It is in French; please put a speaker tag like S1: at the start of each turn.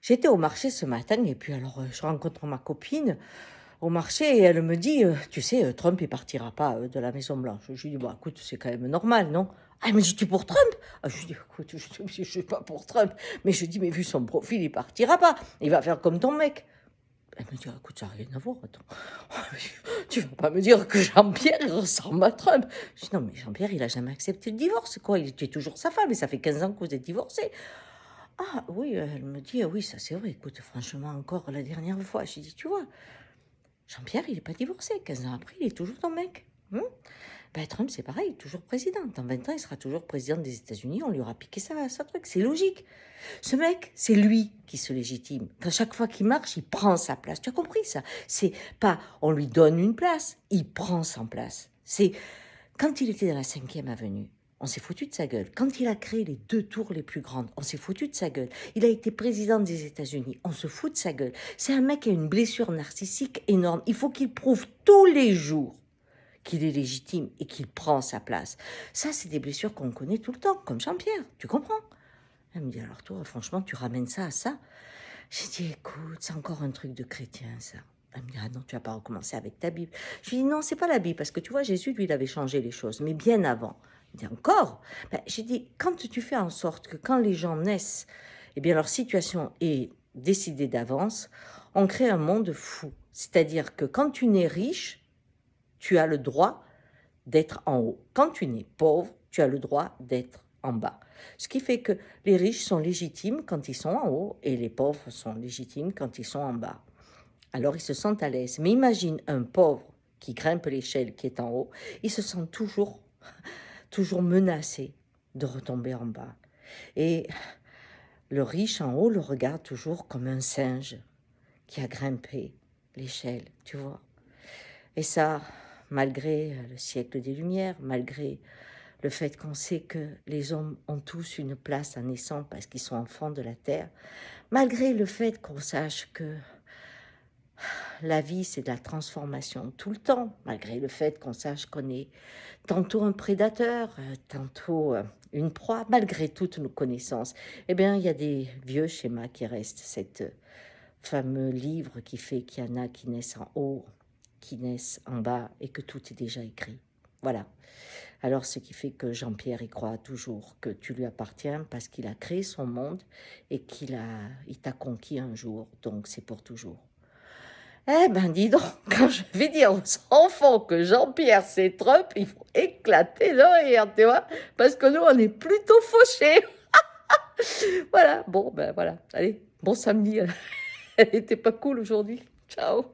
S1: J'étais au marché ce matin et puis alors, je rencontre ma copine au marché et elle me dit, «Tu sais, Trump il partira pas, de la Maison Blanche». Je lui dis: «Bah, écoute, c'est quand même normal, non?» Ah, elle me dit: «Tu es pour Trump?» Ah, je lui dis: «Écoute, je suis pas pour Trump, mais je dis: "Mais vu son profil, il partira pas, il va faire comme ton mec".» Elle me dit: «Écoute, ça a rien à voir, attends. Tu vas pas me dire que Jean-Pierre, il ressemble à Trump?» Je dis: «Non, mais Jean-Pierre, il a jamais accepté le divorce, quoi, tu es toujours sa femme et ça fait 15 ans que vous êtes divorcés». Ah oui, elle me dit: «Ah oui, ça c'est vrai, écoute, franchement, encore la dernière fois». J'ai dit: «Tu vois, Jean-Pierre, il est pas divorcé, 15 ans après, il est toujours ton mec. Ben, Trump, c'est pareil, toujours président. Dans 20 ans, il sera toujours président des États-Unis, on lui aura piqué sa truc, c'est logique. Ce mec, c'est lui qui se légitime. Qu'à chaque fois qu'il marche, il prend sa place. Tu as compris ça? C'est pas on lui donne une place, il prend sa place. C'est quand il était dans la 5e avenue, on s'est foutu de sa gueule. Quand il a créé les 2 tours les plus grandes, on s'est foutu de sa gueule. Il a été président des États-Unis, on se fout de sa gueule. C'est un mec qui a une blessure narcissique énorme. Il faut qu'il prouve tous les jours qu'il est légitime et qu'il prend sa place. Ça, c'est des blessures qu'on connaît tout le temps, comme Jean-Pierre, tu comprends? Elle me dit: «Alors toi, franchement, tu ramènes ça à ça?» J'ai dit: «Écoute, c'est encore un truc de chrétien, ça». Elle me dit: «Ah non, tu vas pas recommencer avec ta Bible». Je lui dis: «Non, c'est pas la Bible, parce que tu vois, Jésus, lui, il avait changé les choses, mais bien avant». Elle me dit: «Encore?» Ben, j'ai dit: «Quand tu fais en sorte que quand les gens naissent, eh bien, leur situation est décidée d'avance, on crée un monde fou. C'est-à-dire que quand tu nais riche, tu as le droit d'être en haut. Quand tu nais pauvre, tu as le droit d'être en bas. Ce qui fait que les riches sont légitimes quand ils sont en haut et les pauvres sont légitimes quand ils sont en bas. Alors ils se sentent à l'aise. Mais imagine un pauvre qui grimpe l'échelle qui est en haut, il se sent toujours menacé de retomber en bas. Et le riche en haut le regarde toujours comme un singe qui a grimpé l'échelle, tu vois. Et ça, malgré le siècle des Lumières, malgré le fait qu'on sait que les hommes ont tous une place en naissant parce qu'ils sont enfants de la terre, malgré le fait qu'on sache que la vie, c'est de la transformation tout le temps, malgré le fait qu'on sache qu'on est tantôt un prédateur, tantôt une proie, malgré toutes nos connaissances, eh bien, il y a des vieux schémas qui restent. Cette fameux livre qui fait qu'il y en a qui naissent en haut, qui naissent en bas et que tout est déjà écrit. Voilà. Alors, ce qui fait que Jean-Pierre y croit toujours que tu lui appartiens parce qu'il a créé son monde et il t'a conquis un jour, donc c'est pour toujours. Eh ben, dis donc, quand je vais dire aux enfants que Jean-Pierre c'est Trump, il faut éclater de rire, tu vois, parce que nous, on est plutôt fauchés. Voilà, bon, ben voilà, allez, bon samedi. Elle était pas cool aujourd'hui. Ciao.